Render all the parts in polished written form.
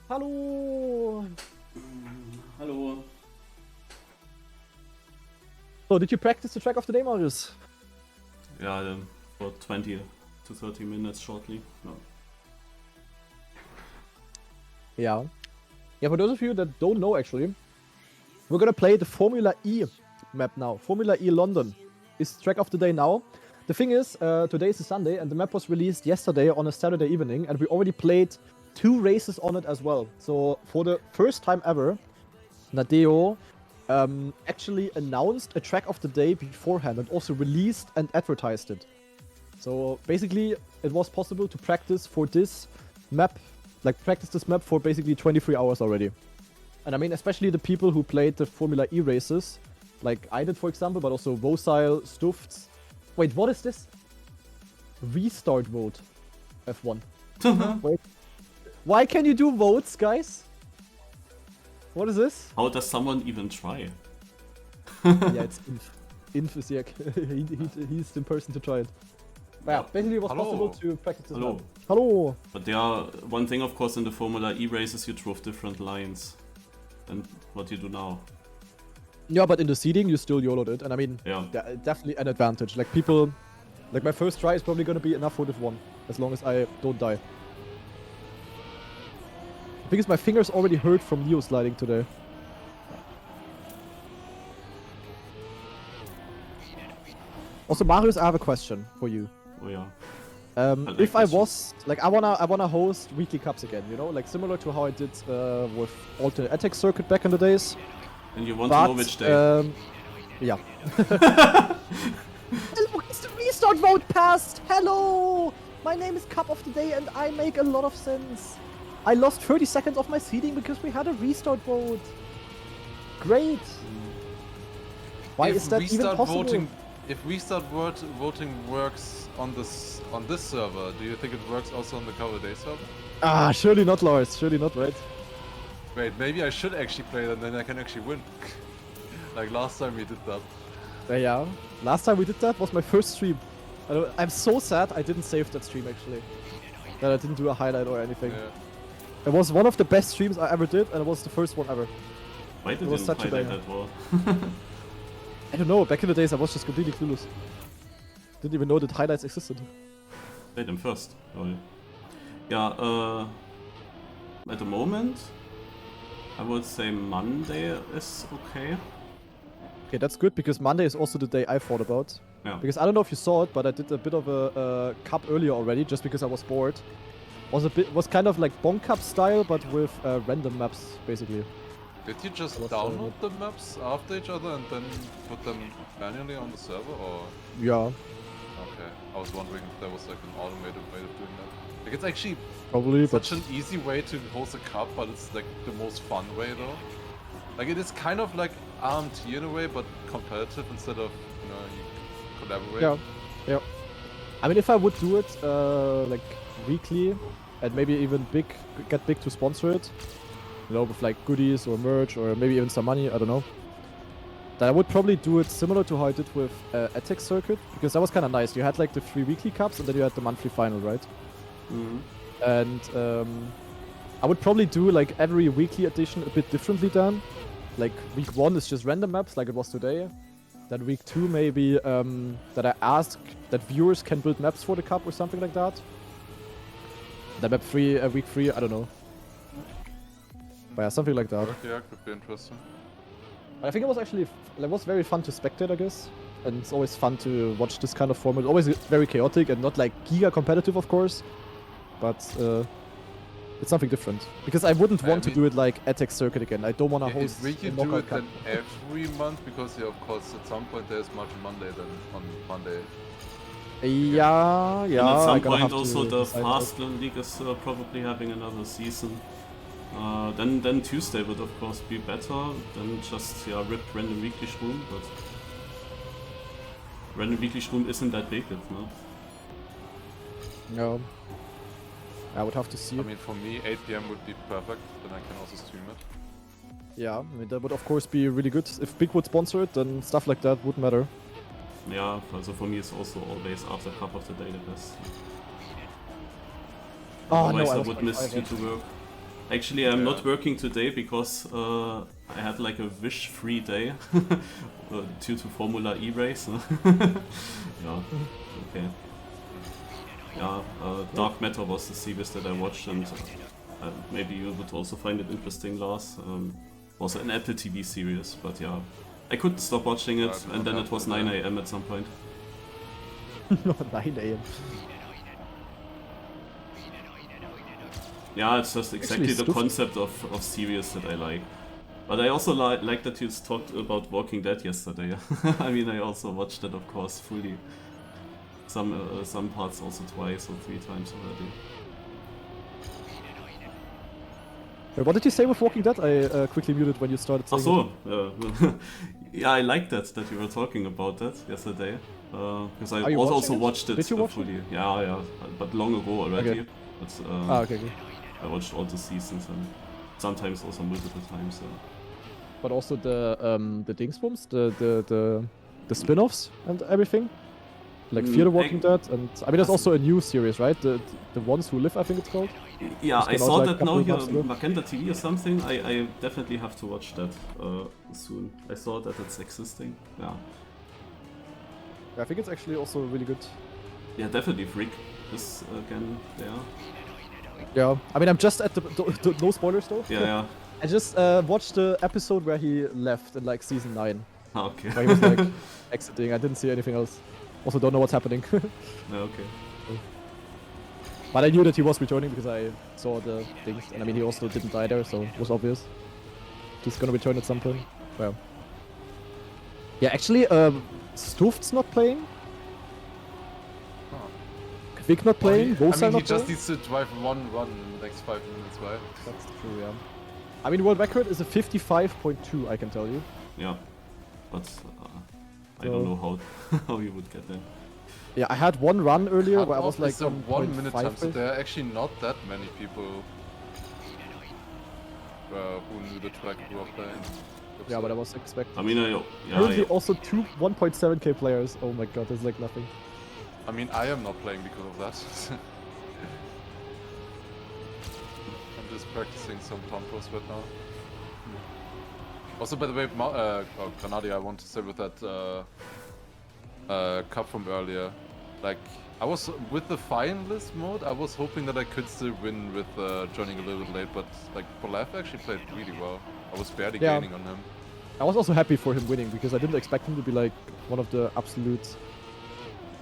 Hallo! Hello. So, did you practice the track of the day, Marius? Yeah, for 20 to 30 minutes shortly. No. Yeah. Yeah, for those of you that don't know, actually, we're gonna play the Formula E map now. Formula E London is track of the day now. The thing is, today is a Sunday, and the map was released yesterday on a Saturday evening, and we already played 2 races on it as well. So, for the first time ever, Nadeo actually announced a track of the day beforehand and also released and advertised it. So basically, it was possible to practice for this map, for basically 23 hours already. And I mean, especially the people who played the Formula E races, like I did, for example, but also Vocile, Stuft. Wait, what is this? Restart vote. F1. Wait. Why can you do votes, guys? What is this? How does someone even try? Yeah, it's Inf. Inf is he's the person to try it. But yeah, basically it was possible to practice this map. Hello! But there are one thing, of course, in the Formula E races, you drove different lines than what you do now. Yeah, but in the seeding, you still YOLO'd it, and I mean, Yeah. definitely an advantage. Like people, like my first try is probably gonna be enough for this one, as long as I don't die. Because my fingers already hurt from Neo sliding today. Also, Marius, I have a question for you. Oh yeah. Like if I was like, I wanna host weekly cups again, you know, like similar to how I did with alternate attack circuit back in the days. And you want to know which day? Yeah. Look, it's the restart vote passed. Hello, my name is Cup of the Day, and I make a lot of sense. I lost 30 seconds of my seeding because we had a restart vote. Great. Why is that even possible? If restart voting works on this server, do you think it works also on the Cover Day server? Ah, surely not, Lars. Surely not, right? Wait, maybe I should actually play that, then I can actually win. Like last time we did that. Yeah. Last time we did that was my first stream. I'm so sad I didn't save that stream, actually. That I didn't do a highlight or anything. Yeah. It was one of the best streams I ever did, and it was the first one ever. Why did you highlight that well? I don't know, back in the days I was just completely clueless. Didn't even know that highlights existed. Played them first. Oh, yeah. At the moment, I would say Monday is okay. Okay, that's good, because Monday is also the day I thought about. Yeah. Because I don't know if you saw it, but I did a bit of a cup earlier already, just because I was bored. Was kind of like Bonk Cup style, but with random maps, basically. Did you just download the maps after each other and then put them manually on the server, or? Yeah. Okay, I was wondering if there was like an automated way of doing that. Like it's actually probably such an easy way to host a cup, but it's like the most fun way though. Like it is kind of like RMT in a way, but competitive instead of, you know, you collaborate. Yeah, yeah. I mean, if I would do it like weekly, and maybe even get big to sponsor it, you know, with like goodies or merch or maybe even some money, I don't know. Then I would probably do it similar to how I did with Attack Circuit, because that was kind of nice. You had like the 3 weekly cups and then you had the monthly final, right? Mm-hmm. And I would probably do like every weekly edition a bit differently then. Like week 1 is just random maps like it was today. Then week 2 maybe that I ask that viewers can build maps for the cup or something like that. Then map 3, week 3, I don't know. But yeah, something like that. Yeah, could be interesting. I think it was actually it was very fun to spectate, I guess. And it's always fun to watch this kind of format. Always very chaotic and not like giga competitive, of course. But it's something different. Because I wouldn't want to do it like Attack Circuit again. I don't want to host if we can do it then every month, because yeah, of course at some point there's March Monday then on Monday. Yeah. And at some point also the Fastlane League is probably having another season. Then Tuesday would of course be better than just rip Random Weekly Shroom, but Random Weekly Shroom isn't that big, it's not. No. I would have to see. I mean, for me 8 PM would be perfect, then I can also stream it. Yeah, I mean that would of course be really good. If Big would sponsor it, then stuff like that would matter. Yeah, also for me it's also always after Cup of the Day the best. Oh Otherwise no, I would miss you to work. Actually, I'm not working today because I had like a wish-free day due to Formula E race. Yeah, okay. Yeah, Dark Matter was the series that I watched, and maybe you would also find it interesting, Lars. Was an Apple TV series, but yeah, I couldn't stop watching it, and then it was 9 AM at some point. 9 AM. Yeah, it's just exactly the concept of series that I like. But I also like that you talked about Walking Dead yesterday. I mean, I also watched it, of course, fully. Some parts also twice or 3 times already. Wait, what did you say with Walking Dead? I quickly muted when you started saying it. Yeah, I liked that you were talking about that yesterday. Because I also watched it fully. Yeah, but long ago already. Okay. But, okay. I watched all the seasons and sometimes also multiple times. But also the Dingsbums, the spin-offs and everything, like Fear the Walking Dead, and I mean there's also a new series, right? The Ones Who Live, I think it's called. Yeah, I saw that now here on Magenta TV or something. I definitely have to watch that soon. I saw that it's existing. Yeah. I think it's actually also really good. Yeah, definitely. Rick is again there. Yeah, I mean I'm just at the no spoilers though. Yeah. I just watched the episode where he left in like season 9. Okay. Where he was like exiting. I didn't see anything else. Also don't know what's happening. Okay. But I knew that he was returning because I saw the things, and I mean he also didn't die there, so it was obvious. He's gonna return at some point. Well. Yeah, actually, Stuft's not playing. Vic not playing, well, Bosa I mean, not he just playing. needs to drive one run in the next 5 minutes, right? That's true, yeah. I mean, world record is a 55.2, I can tell you. Yeah, but I don't know how you would get there. Yeah, I had one run earlier where I was like on 1 minute time, so pace. there are actually not that many people who knew the track who are playing. Yeah, but I was expecting. I mean, currently also 1.7k players. Oh my god, there's like nothing. I mean, I am not playing because of that. I'm just practicing some taunters right now. Also, by the way, GranaDy, I want to say with that cup from earlier, like, I was with the finalist mode, I was hoping that I could still win with joining a little bit late, but like, Polaf actually played really well. I was barely gaining on him. I was also happy for him winning because I didn't expect him to be like one of the absolute,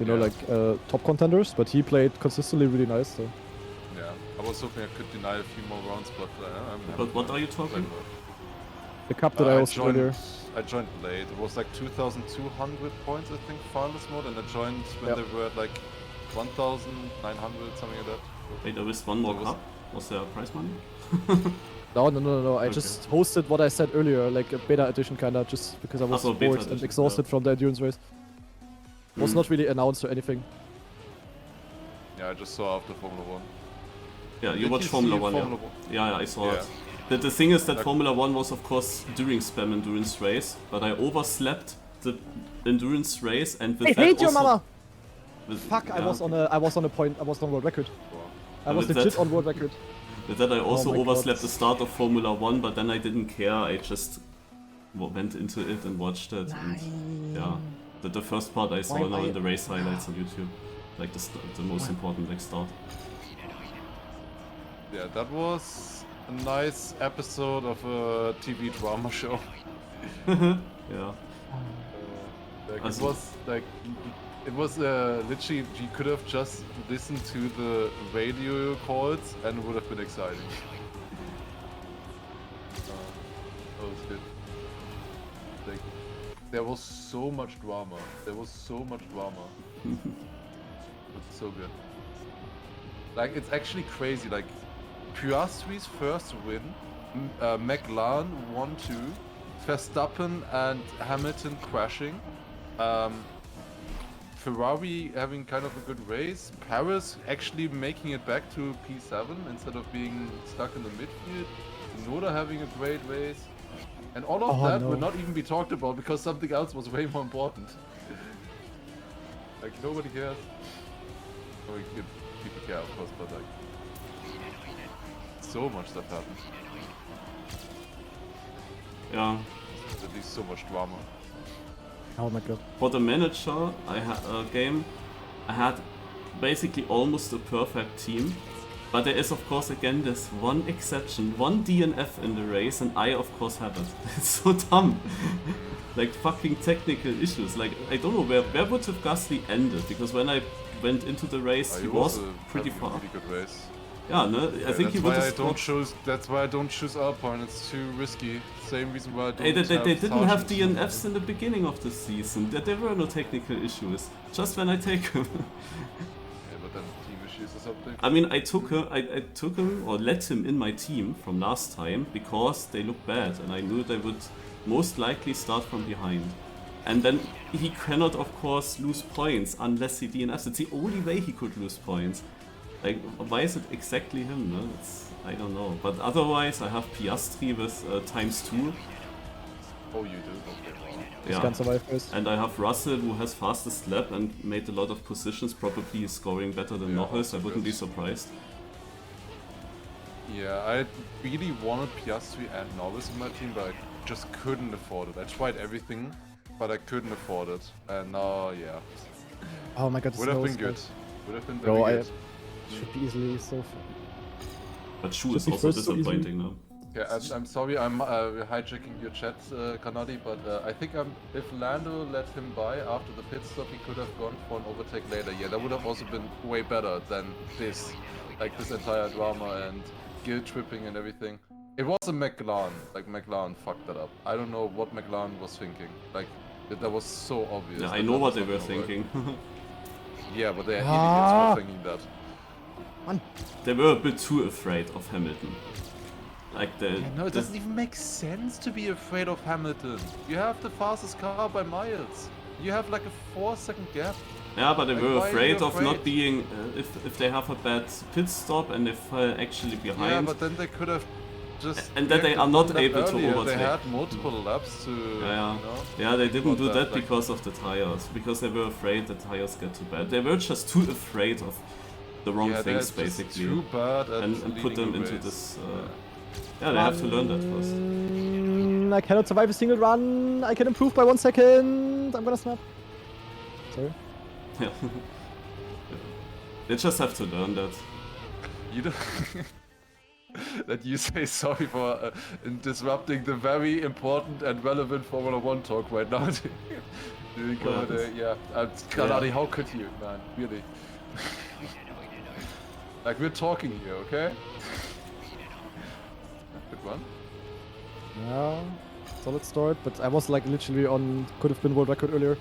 you know, like top contenders, but he played consistently really nice. So. Yeah, I was hoping I could deny a few more rounds, but But what are you talking? The cup that I also earlier. I joined late. It was like 2,200 points, I think, finalist mode, and I joined when they were at like 1,900, something like that. Wait, there was one more cup? Was there prize money? No. I just hosted what I said earlier, like a beta edition kinda, just because I was bored and exhausted from the endurance race. It was not really announced or anything. Yeah, I just saw after Formula 1. Yeah, you watched Formula 1, yeah, I saw it. The thing is that Formula 1 was of course during Spam Endurance Race, but I overslept the Endurance Race and with I that hate your also... mama! Fuck, I was on a point, I was on world record. I was legit on world record. With that I also overslept the start of Formula 1, but then I didn't care, I just went into it and watched it. And, yeah, the first part I saw now in the race highlights on YouTube. Like the most important like start. Yeah, that was a nice episode of a TV drama show. Yeah. It was literally, you could have just listened to the radio calls and it would have been exciting. That was good. Like, there was so much drama. It's so good. Like, it's actually crazy. Like, Piastri's first win, McLaren 1-2, Verstappen and Hamilton crashing, Ferrari having kind of a good race, Paris actually making it back to P7 instead of being stuck in the midfield, Noda having a great race, and all of that will not even be talked about because something else was way more important. Like, nobody cares. Or people care, of course, but like... so much stuff happened. Yeah. There's at least so much drama. Oh my god. For the manager game, I had basically almost a perfect team. But there is of course again this one exception, one DNF in the race, and I of course have it. It's so dumb. Like fucking technical issues. Like I don't know where would have Gasly ended, because when I went into the race he was pretty far. Really good race. Yeah, no, I think he would have That's why I don't choose Alpine. It's too risky. Same reason why I don't. Hey, they didn't have Sargent. DNFs in the beginning of the season. There were no technical issues. Just when I take him. Yeah, but then team issues or something. I mean, I took him or let him in my team from last time because they looked bad, and I knew they would most likely start from behind. And then he cannot, of course, lose points unless he DNFs. It's the only way he could lose points. Like, why is it exactly him? No? I don't know. But otherwise, I have Piastri with ×2. Oh, you do? Okay, wow. This can survive first. And I have Russell, who has fastest lap and made a lot of positions. Probably he's scoring better than Norris. I wouldn't be surprised. Yeah, I really wanted Piastri and Norris in my team, but I just couldn't afford it. I tried everything, but I couldn't afford it. And now, yeah. Oh my god, Would have been good. Would have been very Bro, good. should be easily so fun. But Shu Should is be also first so disappointing now. Yeah, I'm sorry, I'm hijacking your chat, GranaDy, but I think if Lando let him by after the pit stop, he could have gone for an overtake later. Yeah, that would have also been way better than this, like this entire drama and guilt tripping and everything. It was a McLaren, like McLaren fucked that up. I don't know what McLaren was thinking, like that was so obvious. Yeah, I know what they were thinking. Yeah, but they're idiots for thinking that. Man. They were a bit too afraid of Hamilton. Like No, it doesn't even make sense to be afraid of Hamilton. You have the fastest car by miles. You have like a 4-second gap. Yeah, but they Like, were why are afraid you of not afraid? being, if they have a bad pit stop and they fall actually behind. Yeah, but then they could have just. And that they are not able to overtake. They had multiple laps to. Yeah, You know, yeah, they didn't do that like, because of the tires, because they were afraid the tires get too bad. They were just too afraid of the wrong yeah, things, they're just basically, too bad at and put leading them a into race. this. Yeah, they have to learn that first. I cannot survive a single run. I can improve by 1 second. I'm gonna snap. Sorry. Yeah. They just have to learn that. You don't. That you say sorry for disrupting the very important and relevant Formula 1 talk right now. Yeah, GranaDy, how could you, man? Really. Like, we're talking here, okay? Good one. Yeah, solid start, but I was like literally on, could have been world record earlier.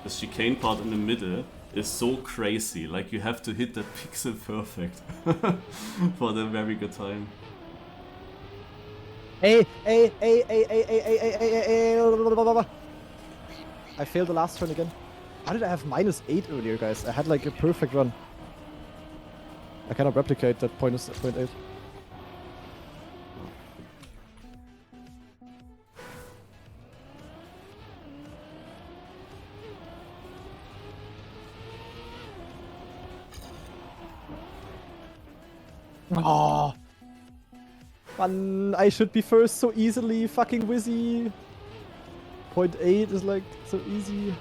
The chicane part in the middle is so crazy, like you have to hit that pixel perfect for the very good time. Hey. I failed the last turn again. How did I have -8 earlier, guys? I had like a perfect run. I cannot replicate that .8. Oh, man, I should be first so easily, fucking Wizzy. 0.8 is like so easy.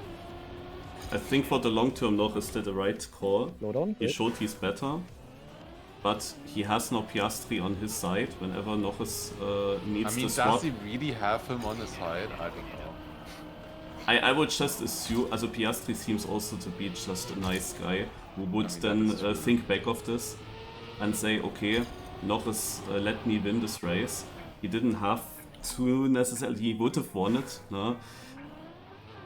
I think for the long term, Norris did the right call. Slow down. He showed he's better, but he has now Piastri on his side whenever Norris needs to swap. Does he really have him on his side? I don't know. I would just assume, also Piastri seems also to be just a nice guy who would then think back of this and say, okay, Norris let me win this race. He didn't have to necessarily, he would have won it, no?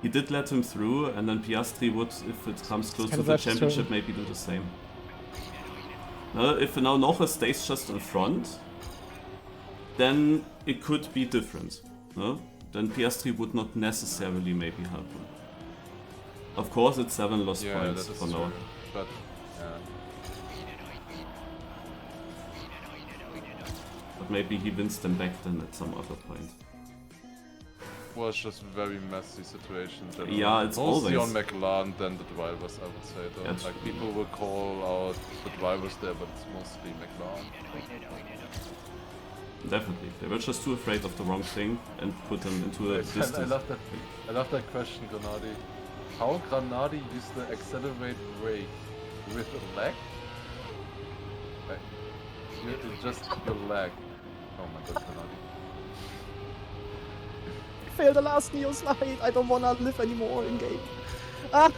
He did let him through, and then Piastri would, if it comes close to the championship, maybe do the same. If now Norris stays just in front, then it could be different. No? Then Piastri would not necessarily maybe help him. Of course, it's 7 lost points that is for true. now. But, But maybe he wins them back then at some other point. was just very messy situation. Yeah, it's mostly always on McLaren than the drivers, I would say. Though. Yeah, like people will call out the drivers there, but it's mostly McLaren. definitely. They were just too afraid of the wrong thing and put them into a distance. I love that question, GranaDy. How GranaDy used to accelerate brake with a lag? Like, just your lag. Oh my god, GranaDy. I failed the last Neo slide. I don't wanna live anymore in game. I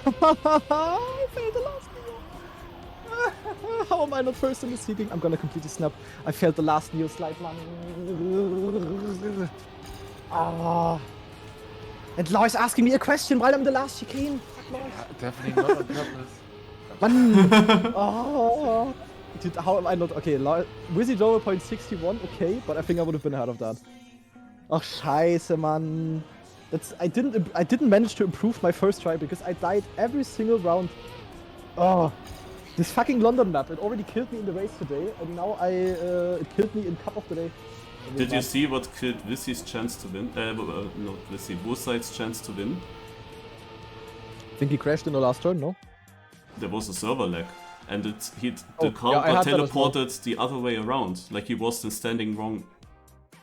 failed the last Neo. How am I not first in the seeding? I'm gonna completely snap. I failed the last Neo slide, man. Ah. And Lars asking me a question while I'm the last chicane. Definitely not on purpose. Man. Oh. Dude, how am I not? Okay, Wizzy Joel point 61. Okay, but I think I would have been ahead of that. Ach, scheiße, man. I didn't manage to improve my first try because I died every single round. Oh, this fucking London map. It already killed me in the race today, and now it killed me in Cup of the Day. Did you see what killed Vissy's chance to win? Not Vissy, Bullside's chance to win? I think he crashed in the last turn, no? There was a server lag, and the car yeah, got teleported the other way around, like he was then standing wrong.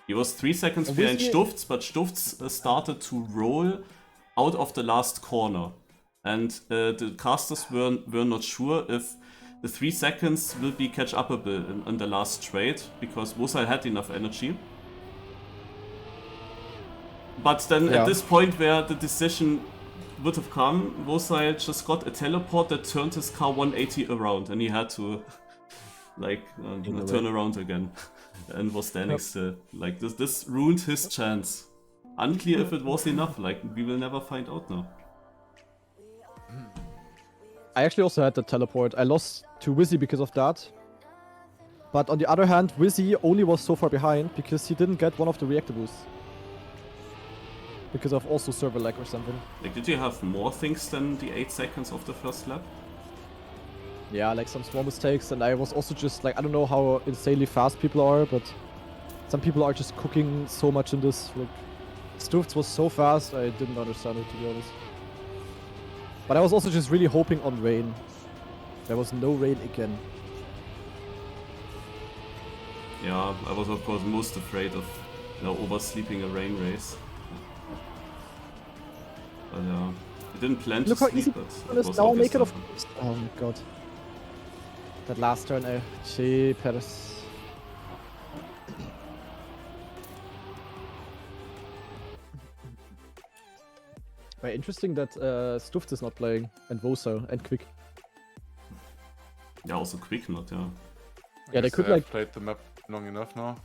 He was 3 seconds behind Stufts, but Stufts started to roll out of the last corner. And the casters were not sure if the 3 seconds will be catch-upable in the last straight, because Wosai had enough energy. But then at this point where the decision would have come, Wosai just got a teleport that turned his car 180 around, and he had to like turn around again. And was standing still. Like this ruined his chance. Unclear if it was enough, like we will never find out now. I actually also had that teleport. I lost to Wizzy because of that. But on the other hand, Wizzy only was so far behind because he didn't get one of the reactor boosts. Because of also server lag or something. Like, did you have more things than the 8 seconds of the first lap? Yeah, like some small mistakes, and I was also just like, I don't know how insanely fast people are, but some people are just cooking so much in this. Like, Stufts was so fast, I didn't understand it, to be honest. But I was also just really hoping on rain. There was no rain again. Yeah, I was of course most afraid of oversleeping a rain race. But yeah, I didn't plan to sleep, but it was now obvious make it something. Oh my god. That last turn, gee, Paris. Very interesting that Stuft is not playing, and Vosa, and Quick. Yeah, also Quick not, yeah. Yeah, they could like played the map long enough now.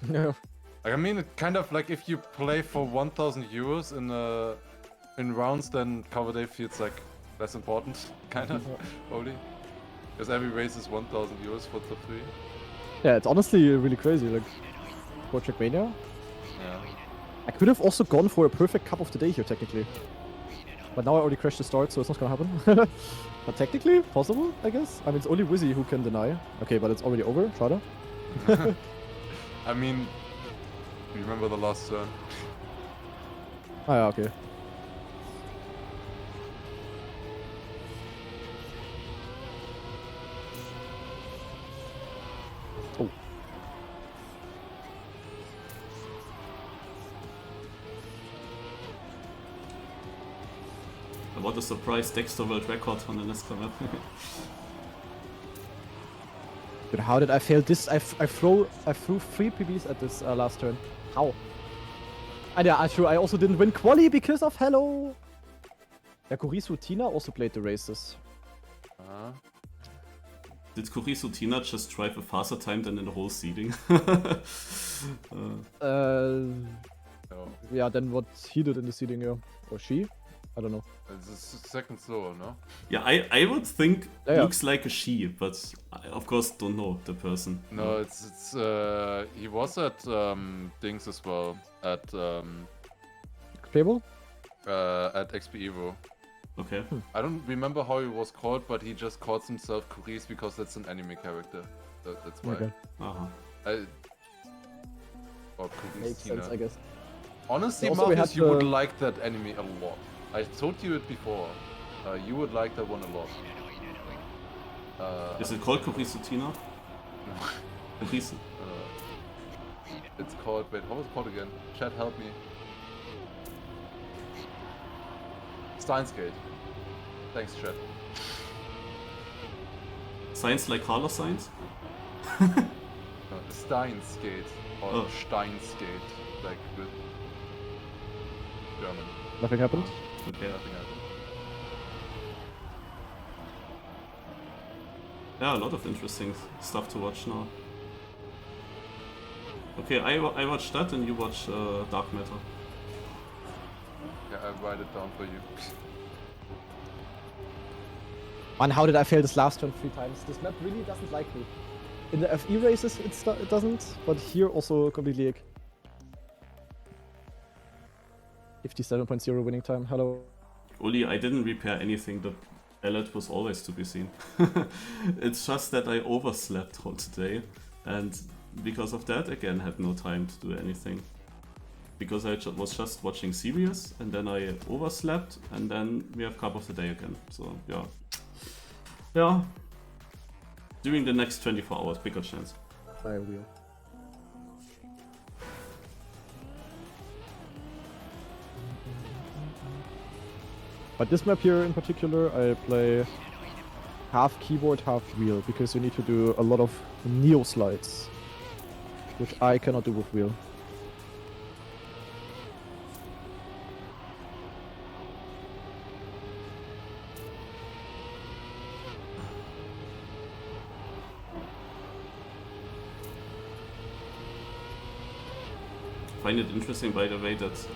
No. Like, I mean, it kind of like if you play for 1,000 euros in rounds, then cover day feels like less important, kind of, only. Because every race is 1,000 euros for top 3. Yeah, it's honestly really crazy, like, for Trackmania. Yeah. I could have also gone for a perfect Cup of the Day here, technically. But now I already crashed the start, so it's not gonna happen. But technically, possible, I guess. I mean, it's only Wizzy who can deny. Okay, but it's already over, Shada. I mean, remember the last turn? Ah, yeah, okay. Oh. What a surprise, Dexter world record on the NASCAR map. But how did I fail this? I threw 3 PBs at this last turn. How? And yeah, true, I also didn't win quali because of Hello. Yeah, Kurisu Tina also played the races. Did Kurisu Tina just drive a faster time than in the whole seeding? Yeah, than what he did in the seeding, yeah. Or she? I don't know. It's a second slower, no? Yeah, I would think looks like a she, but I of course don't know the person. No, it's he was at things as well, at Playable? At XP Evo. Okay. I don't remember how he was called, but he just calls himself Kuris because that's an anime character. That's why. Okay. Uh-huh. Or Kuris Makes Tina. sense, I guess. Honestly, Also, we Marcus, had you would the- like that enemy a lot. I told you it before. You would like that one a lot. Is it called Caprisutina? Caprice. It's called, wait, how was it called again? Chat, help me. Steins Gate. Thanks, chat. Science like Carlos Science? Steins Gate. Or Oh. Steins Gate. Like with German. Nothing happened. Okay. Nothing happened. Yeah, a lot of interesting stuff to watch now. Okay, I watched that and you watch Dark Matter. Yeah, I'll write it down for you. Man, how did I fail this last turn 3 times? This map really doesn't like me. In the FE races it doesn't, but here also completely ick. 57.0 winning time, hello. Uli, I didn't repair anything, the alert was always to be seen. It's just that I overslept all today, and because of that, again, had no time to do anything. Because I was just watching series, and then I overslept, and then we have Cup of the Day again. So, yeah. Yeah. During the next 24 hours, bigger chance. I will. But this map here in particular, I play half keyboard, half wheel, because you need to do a lot of neo slides, which I cannot do with wheel. I find it interesting, by the way, that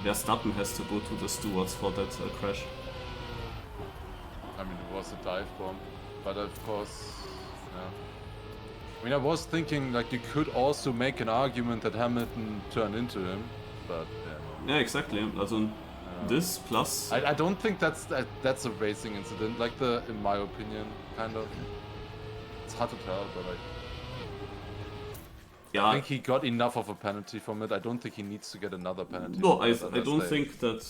Verstappen has to go to the stewards for that crash. I mean, it was a dive bomb, but of course, yeah. I mean, I was thinking like you could also make an argument that Hamilton turned into him, but yeah. Yeah, exactly. Also, this plus... I don't think that's a racing incident, like in my opinion, kind of. It's hard to tell, but I think he got enough of a penalty from it. I don't think he needs to get another penalty. No, I don't think that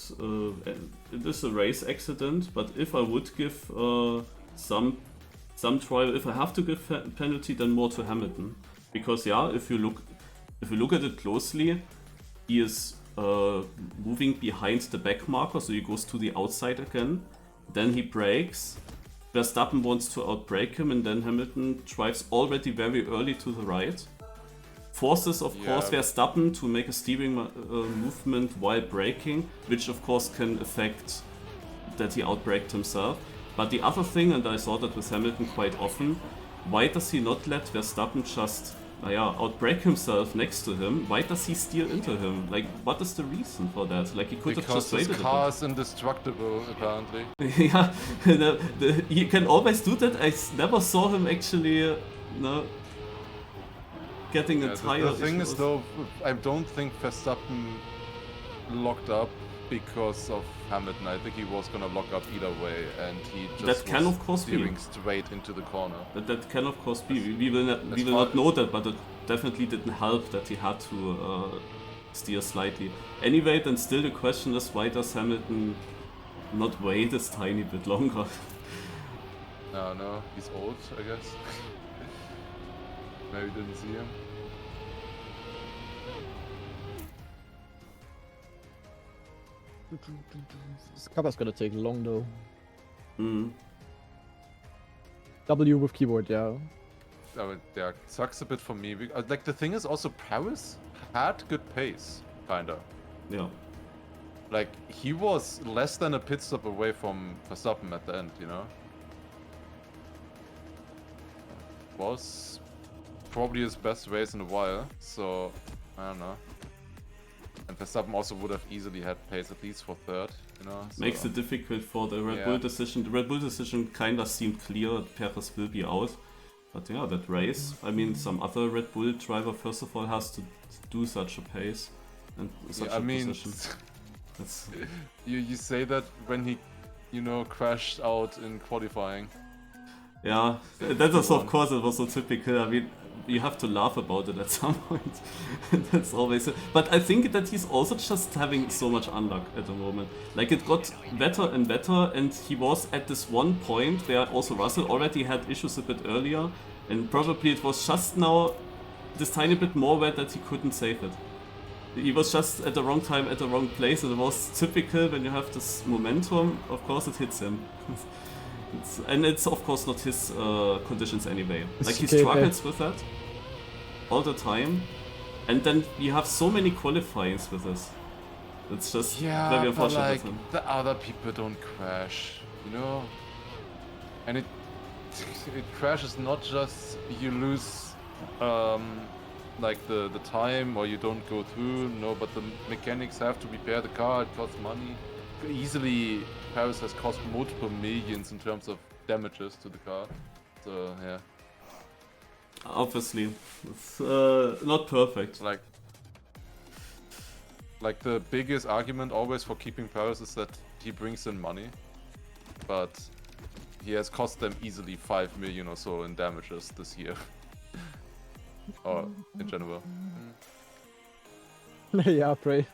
it is a race accident, but if I would give some trial, if I have to give penalty, then more to Hamilton. Because yeah, if you look at it closely, he is moving behind the back marker, so he goes to the outside again. Then he brakes. Verstappen wants to outbrake him, and then Hamilton drives already very early to the right. Forces, of course, Verstappen to make a steering movement while braking, which of course can affect that he outbraked himself. But the other thing, and I saw that with Hamilton quite often, why does he not let Verstappen just outbrake himself next to him? Why does he steer into him? Like, what is the reason for that? Like, he could have just waited. Because his car is indestructible, apparently. Yeah, he can always do that. I never saw him actually, getting a tire. The thing is, though, I don't think Verstappen locked up because of Hamilton. I think he was gonna lock up either way, and he just was steering straight into the corner. That can of course be. We will not know that, but it definitely didn't help that he had to steer slightly. Anyway, then still the question is, why does Hamilton not wait this tiny bit longer? No, he's old, I guess. Maybe didn't see him. This cover's gonna take long though. Mm. W with keyboard, yeah. Yeah, sucks a bit for me. Like, the thing is also, Paris had good pace, kinda. Yeah. Like, he was less than a pit stop away from Verstappen at the end, you know? Was probably his best race in a while, so I don't know. And Verstappen also would have easily had pace at least for third, you know? So. Makes it difficult for the Red Bull decision. The Red Bull decision kinda seemed clear, Perez will be out. But yeah, that race, I mean, some other Red Bull driver first of all has to do such a pace and such a position. That's... You say that when he, crashed out in qualifying. Yeah, that was of course, it was so typical. I mean, you have to laugh about it at some point. That's always it. But I think that he's also just having so much unluck at the moment. Like, it got better and better, and he was at this one point where also Russell already had issues a bit earlier, and probably it was just now this tiny bit more wet that he couldn't save it. He was just at the wrong time, at the wrong place, and it was typical when you have this momentum, of course it hits him. And it's of course not his conditions anyway. Like, he struggles with that all the time, and then we have so many qualifyings with this. It's just very unfortunate like, with him. the other people don't crash, you know? And it crashes not just you lose like the time or you don't go through, no, but the mechanics have to repair the car, it costs money. Easily, Paris has cost multiple millions in terms of damages to the car, so yeah. Obviously, it's not perfect. Like the biggest argument always for keeping Paris is that he brings in money, but he has cost them easily 5 million or so in damages this year. Or in general. Yeah, pray.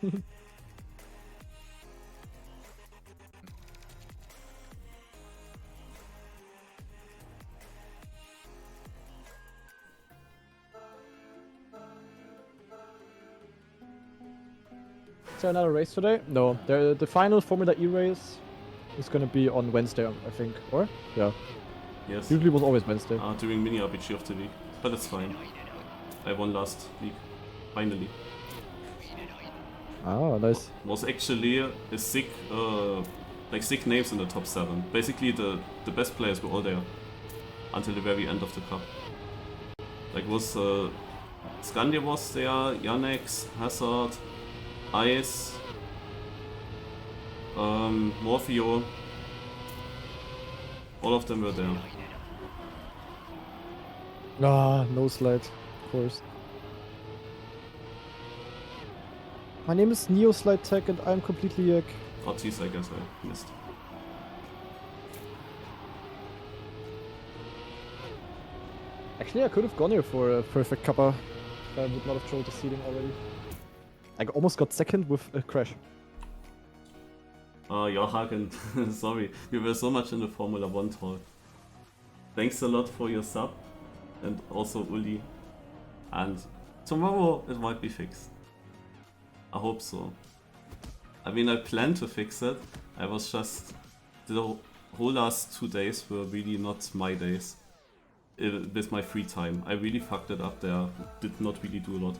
Is there another race today? No, the final Formula E race is gonna be on Wednesday, I think. Or? Yeah. Yes. Usually it was always Wednesday. During mini RPG of the week, but it's fine. I won last week, finally. Ah, nice. Was actually a sick, like 6 names in the top 7. Basically, the best players were all there until the very end of the cup. Like, was Scandia was there, Yannex, Hazard, Ice, Morpheo. All of them were there. Ah, no slide, of course. My name is Neo Slide Tech and I'm completely yak. Ortiz, I guess I missed. Actually, I could have gone here for a perfect kappa if I would not have trolled the seeding already. I almost got second with a crash. Yeah, Hagen, sorry. We were so much in the Formula 1 talk. Thanks a lot for your sub, and also Uli. And tomorrow it might be fixed. I hope so. I mean, I plan to fix it. I was just... The whole last 2 days were really not my days. With my free time. I really fucked it up there. Did not really do a lot.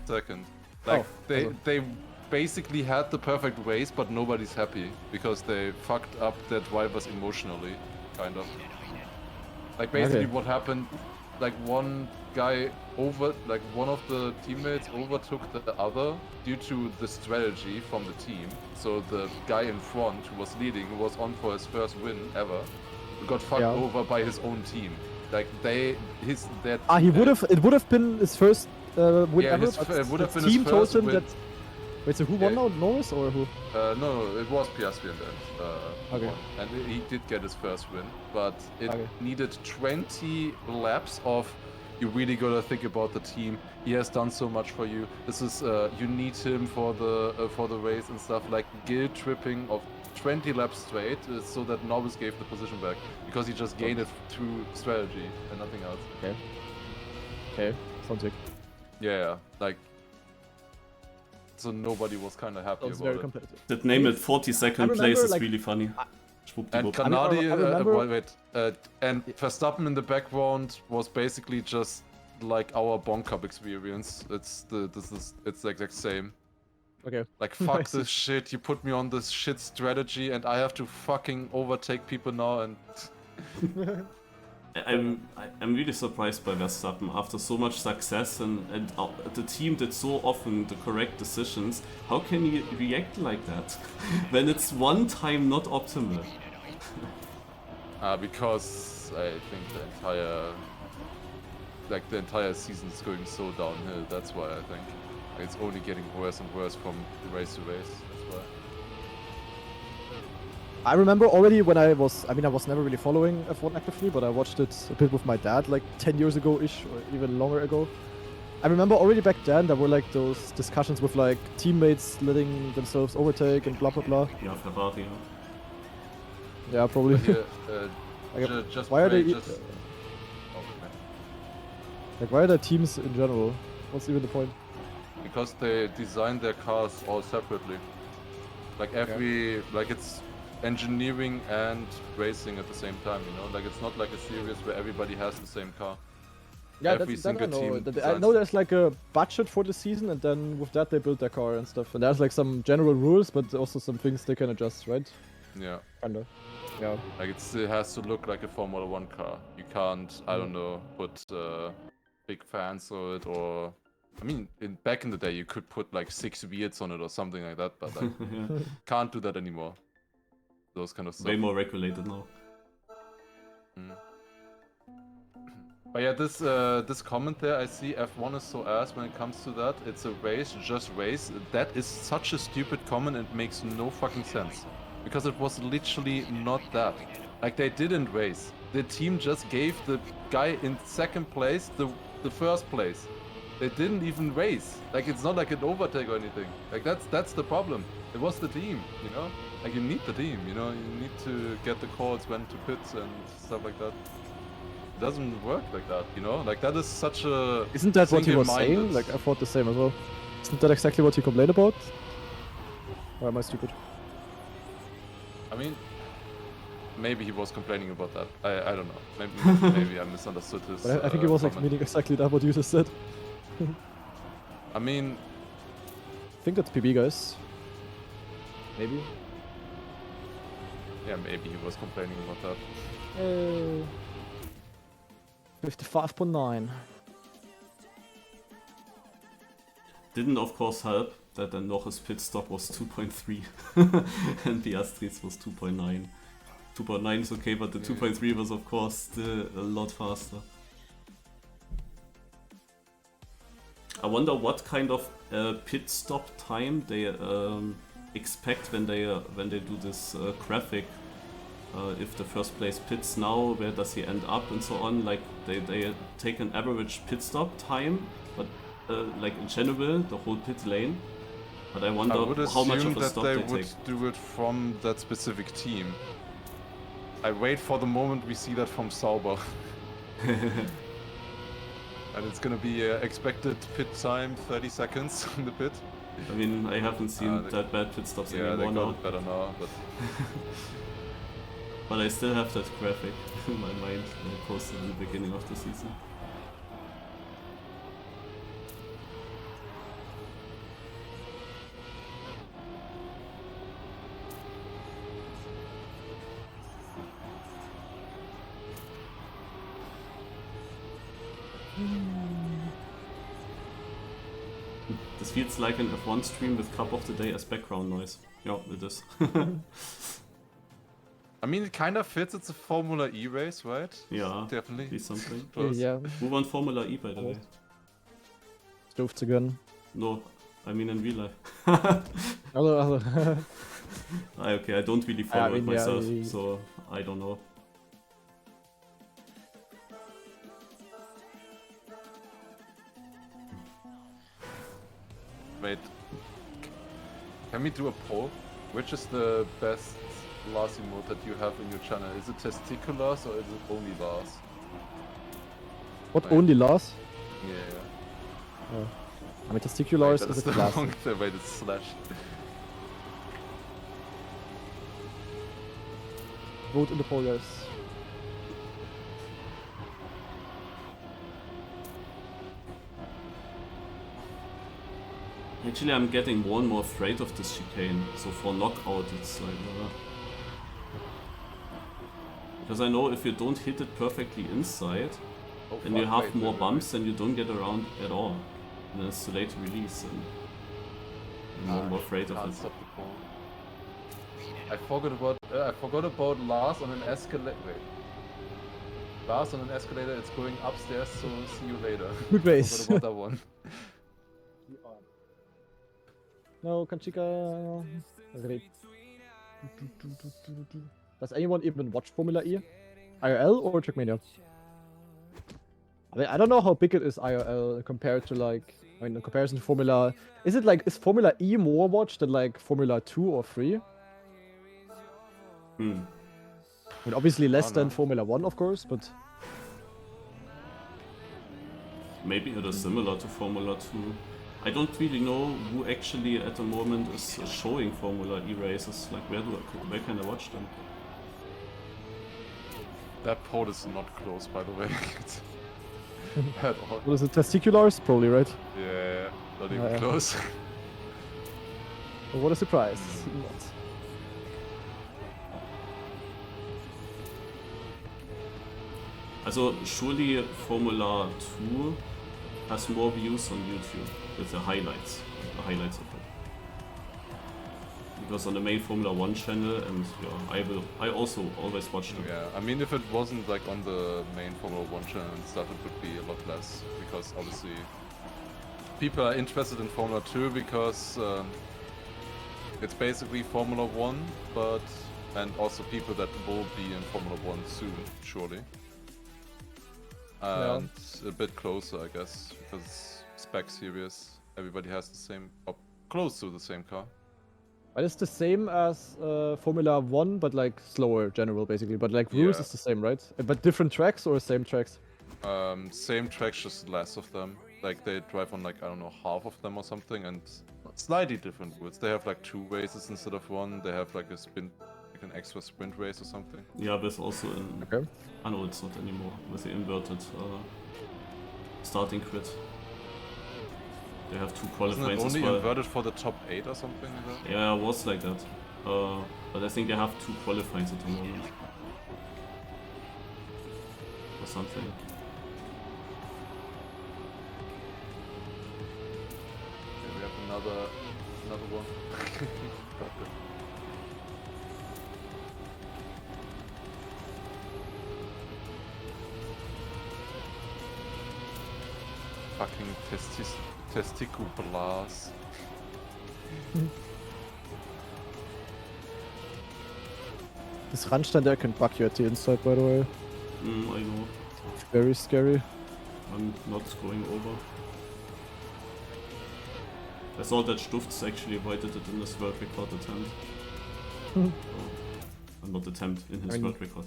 Second. Like, they basically had the perfect race, but nobody's happy. Because they fucked up their drivers emotionally, kind of. Like, basically what happened, like one guy one of the teammates overtook the other due to the strategy from the team. So the guy in front who was leading, who was on for his first win ever, got fucked over by his own team. Like it would have been his first win ever, it would have been his team first told him win. that... Wait, so who won now? Norris or who? No, it was Piastri in the end. Okay. And he did get his first win, but it needed 20 laps of you really gotta think about the team. He has done so much for you. This is you need him for the race and stuff, like guilt tripping of 20 laps straight, so that Norris gave the position back because he just gained it through strategy and nothing else. Okay, sounds good. Yeah, like. So nobody was kind of happy Sounds about very it. competitive. That name at 42nd place is really funny. And GranaDy, and Verstappen in the background was basically just like our Bonk Cup experience. It's the exact same. Okay. Like, fuck this shit, you put me on this shit strategy and I have to fucking overtake people now and... I'm really surprised by Verstappen after so much success and the team did so often the correct decisions. How can he react like that when it's one time not optimal? Because I think the entire season is going so downhill. That's why I think it's only getting worse and worse from race to race. That's why. I remember already when I was never really following F1 actively, but I watched it a bit with my dad like 10 years ago-ish, or even longer ago. I remember already back then there were like those discussions with like teammates letting themselves overtake and blah blah blah. Yeah, Ferrari. Yeah, probably. Here, just why are pray, they? just... Okay. Like, why are there teams in general? What's even the point? Because they design their cars all separately. Like like it's engineering and racing at the same time, you know? Like it's not like a series where everybody has the same car. Yeah, Every single that I know. team I designs know it. there's like a budget for the season, and then with that they build their car and stuff. And there's like some general rules, but also some things they can adjust, right? Yeah. Kinda. Yeah. Like it has to look like a Formula 1 car. You can't, I don't know, put big fans on it, or... I mean, back in the day you could put like 6 wheels on it or something like that, but like, can't do that anymore. Those kind of stuff. Way more regulated now. But yeah, this comment there, I see F1 is so ass when it comes to that. It's a race, just race. That is such a stupid comment and makes no fucking sense. Because it was literally not that. Like, they didn't race. The team just gave the guy in second place the first place. They didn't even race. Like, it's not like an overtake or anything. Like, that's the problem. It was the team, you know? Like, you need the team, you know? You need to get the calls when to pit and stuff like that. It doesn't work like that, you know? Like, that is such a... Isn't that what he was saying? Like, I thought the same as well. Isn't that exactly what he complained about? Or am I stupid? I mean, maybe he was complaining about that. I don't know. Maybe I misunderstood his But I think he was like meaning exactly that what you just said. I mean... I think that's PB, guys. Maybe. Yeah, maybe he was complaining about that. 55.9. Didn't of course help that the Norris pit stop was 2.3 and the Astrid's was 2.9. 2.9 is okay, but the 2.3 was of course still a lot faster. I wonder what kind of pit stop time they expect when they do this graphic. If the first place pits now, where does he end up and so on? Like they take an average pit stop time, but like in general the whole pit lane. But I wonder how much of a stop they take. I would do it from that specific team. I wait for the moment we see that from Sauber. And it's gonna be expected pit time 30 seconds in the pit. I mean, I haven't seen that bad pit stops anymore now. Yeah, they got it better now, but... But I still have that graphic in my mind that I posted in the beginning of the season. This feels like an F1 stream with Cup of the Day as background noise. Yeah, it is. I mean, it kind of fits. It's a Formula E race, right? Yeah, definitely. Something. Yeah. Who won Formula E, by the way? Stove again. No, I mean in real life. Other. Okay, I don't really follow it myself, so I don't know. Wait. Can we do a poll? Which is the best Lars emote that you have in your channel? Is it testiculars or is it only Lars? What, only Lars? Yeah. Oh. I mean, testiculars is a class. Wait, it's slash. Vote in the poll, guys. Actually, I'm getting more and more afraid of this chicane. So for knockout, it's like... because I know if you don't hit it perfectly inside, and you have more bumps, then you don't get around at all. And then it's too late to release, and I'm more and more afraid of it. Stop the poll. I forgot about Lars on an escalator. Wait. Lars on an escalator, it's going upstairs, so see you later. Good race. Forgot about that one. No, Kanchika. Great. Does anyone even watch Formula E? IRL or Trackmania? I mean, I don't know how big it is IRL compared to like, I mean, in comparison to Formula. Is Formula E more watched than like Formula 2 or 3? I mean, obviously less than Formula 1, of course, but maybe it is similar to Formula 2. I don't really know who actually at the moment is showing Formula E races. Like, where can I watch them? That port is not close, by the way. At all. what is it? Testiculars? Probably, right? Yeah, not even close. Well, what a surprise. Not. Also, surely Formula 2 has more views on YouTube with the highlights of it. Because on the main Formula 1 channel, and yeah, I also always watch them. Yeah, I mean, if it wasn't like on the main Formula 1 channel and stuff, it would be a lot less. Because obviously, people are interested in Formula 2 because it's basically Formula 1, and also people that will be in Formula 1 soon, surely. And a bit closer, I guess, because spec series, everybody has the same, or close to the same car. But it's the same as Formula 1, but like slower general, basically. But like rules is the same, right? But different tracks or same tracks? Same tracks, just less of them. Like they drive on like, I don't know, half of them or something, and slightly different routes. They have like 2 races instead of 1. They have like a spin, like an extra sprint race or something. Yeah, there's also in... Okay. I know it's not anymore, with the inverted starting grid. They have 2 qualifiers as only well. inverted for the top 8 or something like that? Yeah, it was like that. But I think they have 2 qualifiers at the moment. Or something. Okay, we have another one. Fucking testicle blast. This Randstand there can bug you at the inside, by the way. I know. Very scary. I'm not going over. I saw that Stufts actually avoided it in his world record attempt. Not attempt, in his world record.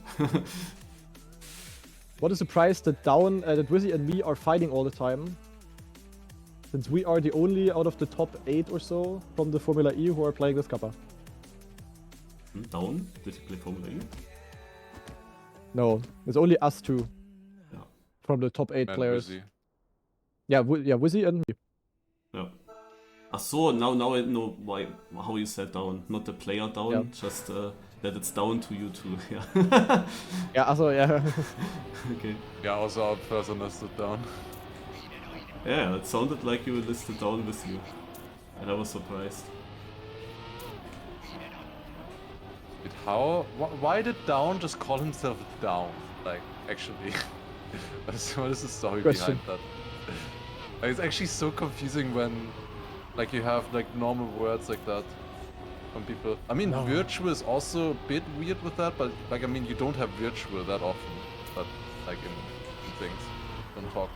What a surprise that that Wizzy and me are fighting all the time. Since we are the only out of the top 8 or so from the Formula E who are playing this Kappa. Down? Did he play Formula E? No, it's only us 2. Yeah. From the top 8 And players. Wizzy. Yeah, Wizzy and me. Yeah. So now I know how you said down. Not the player down, just that it's down to you two. Yeah. Yeah, also, yeah. Okay. Yeah, also our person listed down. Yeah, it sounded like you were listed down with you. And I was surprised. Why did Down just call himself Down? Like, actually. what is the story behind that? Like, it's actually so confusing when, like, you have, like, normal words like that from people. I mean, virtual is also a bit weird with that, but, like, I mean, you don't have virtual that often. But, like, in things. Don't talk,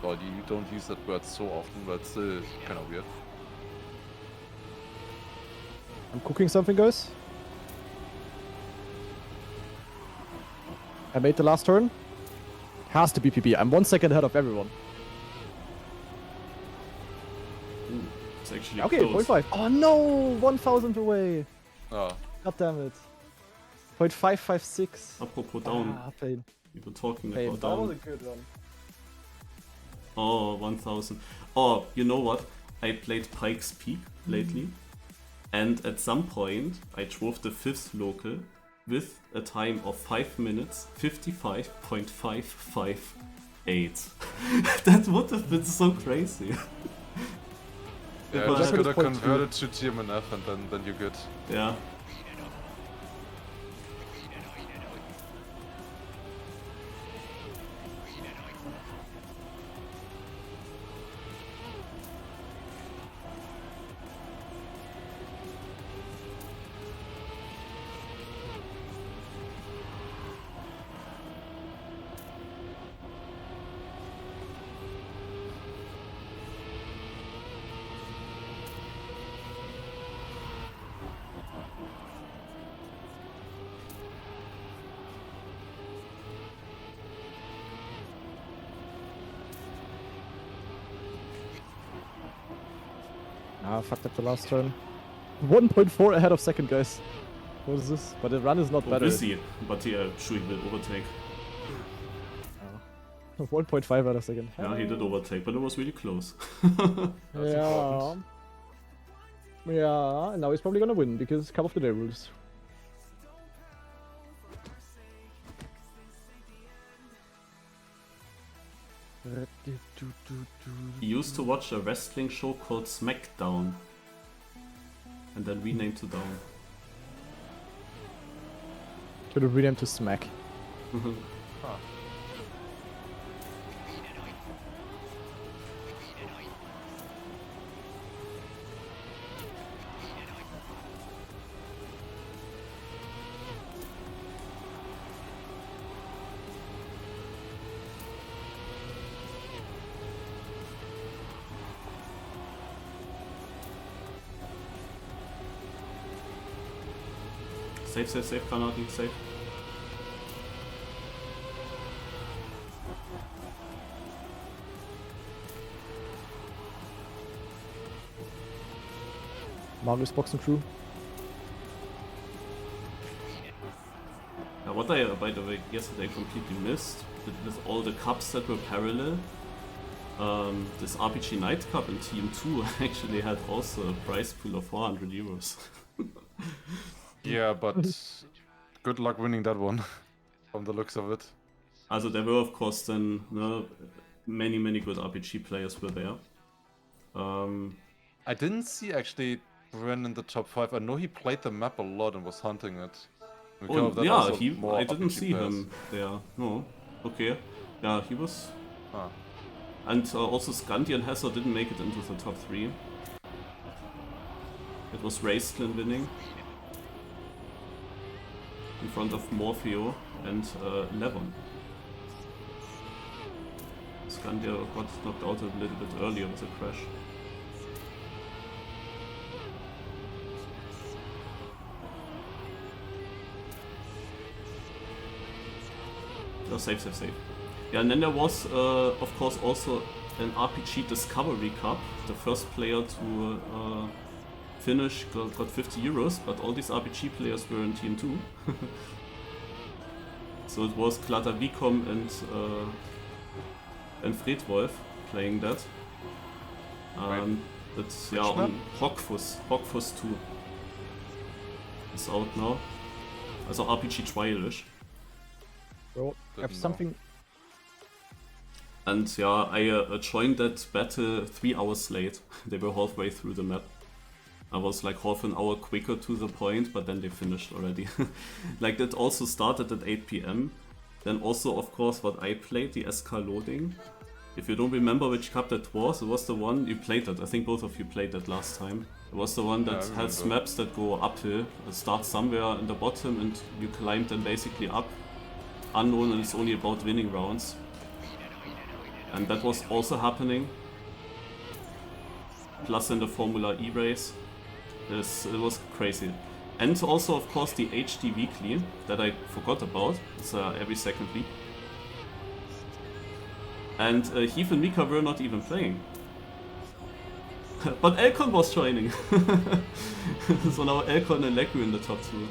or you don't use that word so often, but it's still kind of weird. I'm cooking something, guys. I made the last turn. Has to be PB. I'm 1 second ahead of everyone. Ooh, it's actually okay, close. 0.5. Oh no! 1,000 away. Oh. God damn it. 0.556. Apropos down. Pain. We were talking Pain. about That down. was a good one. Oh, 1000. Oh, you know what? I played Pikes Peak lately. And at some point, I drove the 5th local with a time of 5 minutes, 55.558. That would have been so crazy. Yeah, But just I gotta convert it to TMNF and then you're good. Yeah. Ah, fucked up the last turn. 1.4 ahead of second, guys. What is this? But the run is not better. Busy, but yeah, sure he will overtake. 1.5 ahead of second. Yeah, he did overtake, but it was really close. That's important. Yeah, and now he's probably gonna win because Cup of the Day rules. He used to watch a wrestling show called SmackDown. And then renamed to Down. Should have renamed to Smack. Huh. Save, GranaDy, save. Marius boxing crew. Now, what I, by the way, yesterday completely missed, with all the cups that were parallel, this RPG Night Cup in Team 2 actually had also a prize pool of 400 euros. Yeah, but good luck winning that one, from the looks of it. Also there were of course then many good RPG players were there. I didn't see actually Bren in the top 5. I know he played the map a lot and was hunting it. Oh, yeah, I didn't see him there. No, okay. Yeah, he was... Ah. And also Scandi and Hesser didn't make it into the top 3. It was Raistlin winning. In front of Morpheo and Levon. Scandia got knocked out a little bit earlier with a crash. Oh, save. Yeah, and then there was, of course, also an RPG Discovery Cup. The first player to finish got 50 euros, but all these RPG players were in Team 2. So it was Klatter Vicom and Fredwolf playing that. That's yeah on Rockfuss 2 is out now. Also RPG Trialish. Bro, I have something. And yeah, I joined that battle 3 hours late. They were halfway through the map. I was like half an hour quicker to the point, but then they finished already. Like that also started at 8 PM. Then also, of course, what I played, the SK loading. If you don't remember which cup that was, it was the one you played that. I think both of you played that last time. It was the one that has maps that go uphill. It starts somewhere in the bottom and you climb then basically up. Unknown, and it's only about winning rounds. And that was also happening. Plus in the Formula E race. It was crazy. And also, of course, the HD Weekly that I forgot about. It's every second week. And Heath and Mika were not even playing. But Elcon was joining. So now Elcon and Leku in the top 2.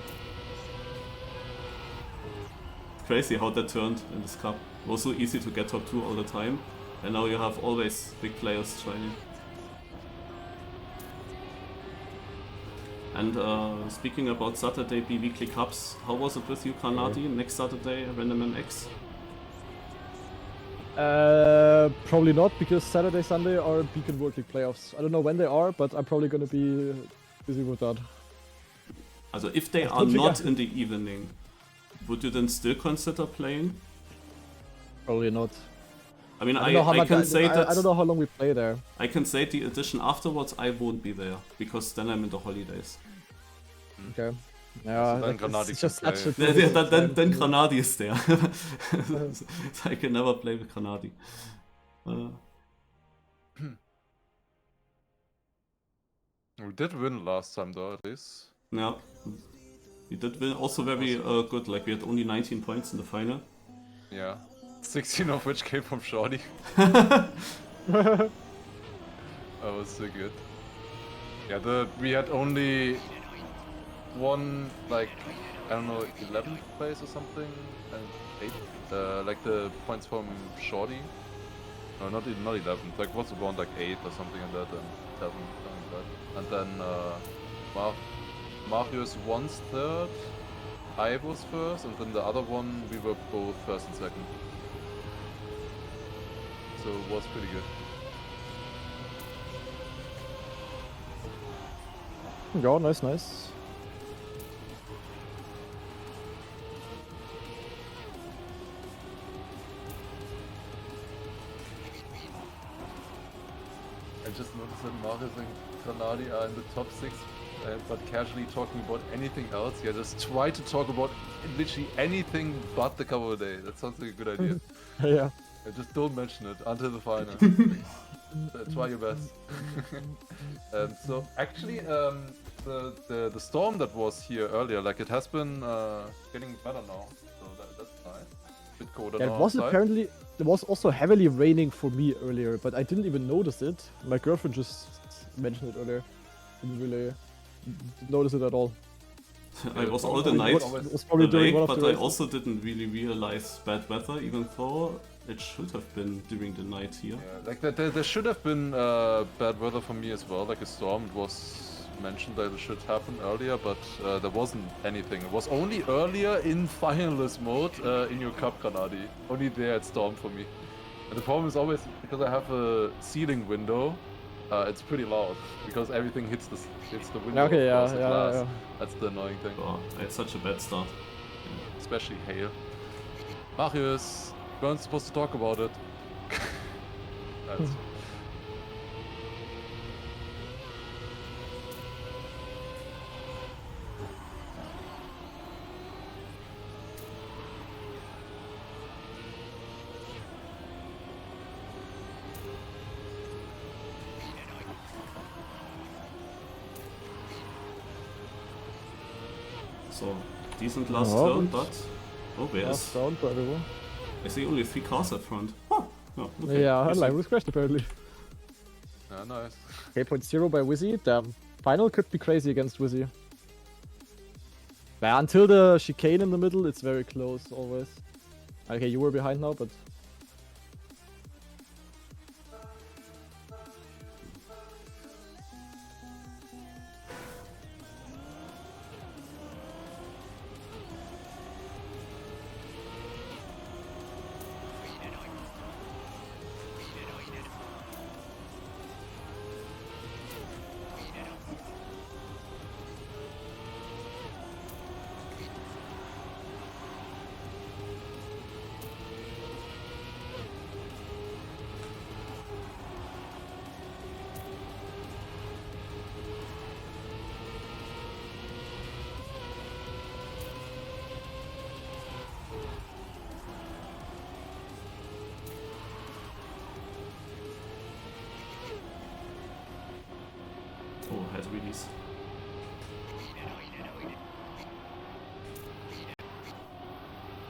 Crazy how that turned in this cup. It was so easy to get top 2 all the time. And now you have always big players joining. And speaking about Saturday B-Weekly Cups, how was it with you, GranaDy? Next Saturday, Random MX? Probably not, because Saturday, Sunday are Beacon World League playoffs. I don't know when they are, but I'm probably gonna be busy with that. Also, if they are not in the evening, would you then still consider playing? Probably not. I mean, I can say that... I don't know how long we play there. I can say the edition afterwards, I won't be there, because then I'm in the holidays. Okay. Yeah, so then GranaDy just can such a then GranaDy is there. I can never play with GranaDy. We did win last time though, at least. Yeah. We did win, also very good, like we had only 19 points in the final. Yeah. 16 of which came from Shorty. That was so good. Yeah, we had only one, like, I don't know, 11th place or something, and 8th, like the points from Shorty. No, not 11th, like what's around like 8th or something like that, and 7th, something like that. And then Marius once 3rd, I was 1st, and then the other one we were both 1st and 2nd. So it was pretty good. Yeah, nice. I just noticed that Marius and GranaDy are in the top 6, but casually talking about anything else. Yeah, just try to talk about literally anything but the cover of the day. That sounds like a good idea. Yeah. Just don't mention it until the final. Try your best. So actually, the storm that was here earlier, like it has been getting better now. So that's nice. Bit colder Yeah, now it was outside. apparently, it was also heavily raining for me earlier, but I didn't even notice it. My girlfriend just mentioned it earlier. Didn't really notice it at all. I was all the It night was probably during awake, one of but the I races. also didn't really realize bad weather, even though it should have been during the night here. Yeah, like there should have been bad weather for me as well, like a storm. It was mentioned that it should happen earlier, but there wasn't anything. It was only earlier in finalist mode in your cup, GranaDy. Only there it stormed for me. And the problem is always, because I have a ceiling window, it's pretty loud, because everything hits the window Okay, across the glass. yeah. That's the annoying thing. Oh, I had such a bad start. Especially hail. Marius, we weren't supposed to talk about it. That's So, decent last Ja, turn, und but... Oh, where Last is... round for everyone. I see only 3 cars at front. Huh. Oh, okay. Yeah, Easy. line was crashed apparently. yeah, nice. 8.0 by Wizzy. Damn. Final could be crazy against Wizzy. Yeah, until the chicane in the middle, it's very close always. Okay, you were behind now, but... Oh, head release.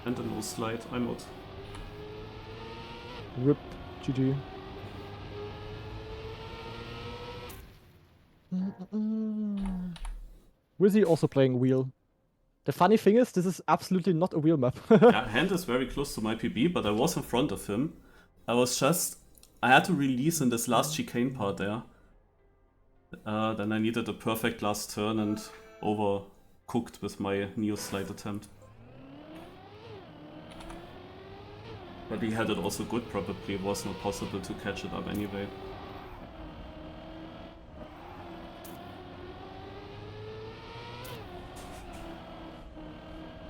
And a nose slide, I'm out. RIP. GG. Wizzy also playing wheel. The funny thing is, this is absolutely not a wheel map. Yeah, hand is very close to my PB, but I was in front of him. I had to release in this last chicane part there. Then I needed a perfect last turn and overcooked with my Neo slide attempt. But he had it also good, probably. It was not possible to catch it up anyway.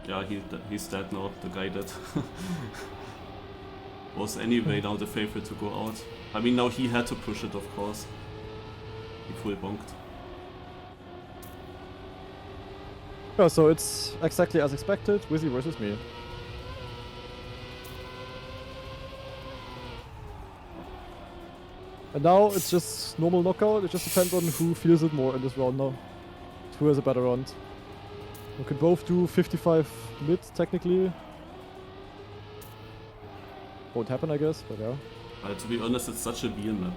Yeah, he's dead now, the guy that was anyway now the favorite to go out. I mean, now he had to push it, of course. He full bonked. Yeah, so it's exactly as expected, Wizzy versus me. And now it's just normal knockout, it just depends on who feels it more in this round now. Who has a better round. We could both do 55 mid, technically. Won't happen, I guess, but yeah. To be honest, it's such a wheel map.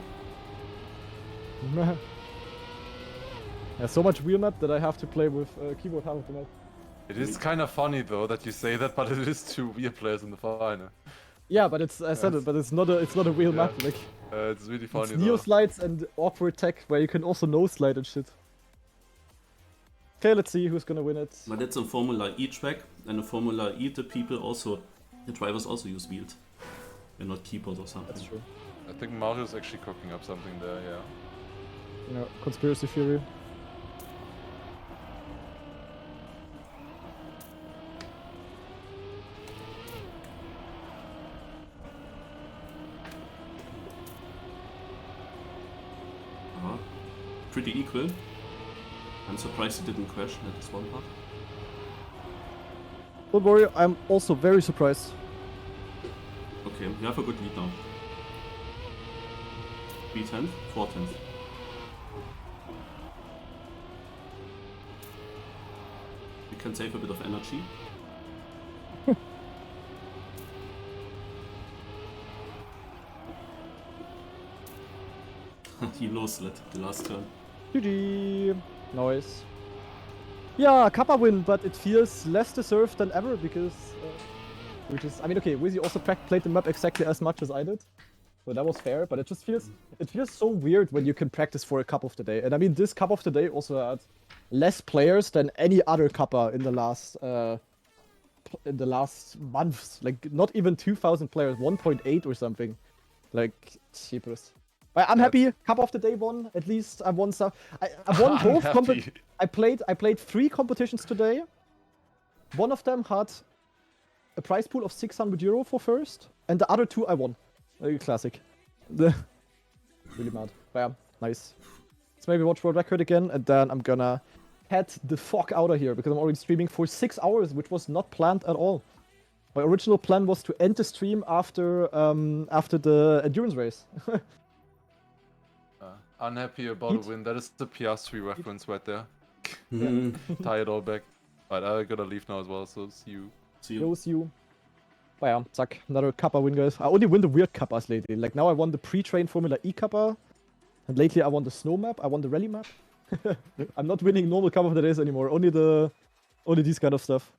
There's so much wheel map that I have to play with keyboard half of the night. It is kind of funny though that you say that, but it is 2 wheel players in the final. Yeah, but it's I said it, but it's not a wheel map. Like it's really funny. It's neo slides and awkward tech where you can also no slide and shit. Okay, let's see who's gonna win it. But it's a Formula E track, and a Formula E the drivers also use wheels. And not keyboard or something. That's true. I think Mario's actually cooking up something there, yeah. Yeah, conspiracy theory. Pretty equal. I'm surprised he didn't crash at this one part. Don't worry, I'm also very surprised. Okay, you have a good lead now. 3/10, 4/10. You can save a bit of energy. He low-slid the last turn. GG. Nice. Yeah, Kappa win, but it feels less deserved than ever because... I mean, okay, Wizzy also played the map exactly as much as I did. So that was fair, but it just feels... It feels so weird when you can practice for a Cup of the Day. And I mean, this Cup of the Day also had less players than any other Kappa in the last months. Like, not even 2,000 players, 1.8 or something. Like, cheapest. I'm happy. Cup of the Day won. At least I won stuff. I won both. I played 3 competitions today. One of them had a prize pool of 600 euro for first, and the other 2 I won. Classic. Really mad. But yeah, nice. Let's maybe watch world record again, and then I'm gonna head the fuck out of here because I'm already streaming for 6 hours, which was not planned at all. My original plan was to end the stream after the endurance race. Unhappy about a win. That is the Piastri reference right there. Yeah. Tie it all back. But I gotta leave now as well, so see you. See you. See you. But yeah, zack. Another Kappa win, guys. I only win the weird Kappas lately. Like now I won the pre-trained Formula E Kappa. And lately I won the snow map. I won the rally map. I'm not winning normal Cup of the Days anymore. Only these kind of stuff.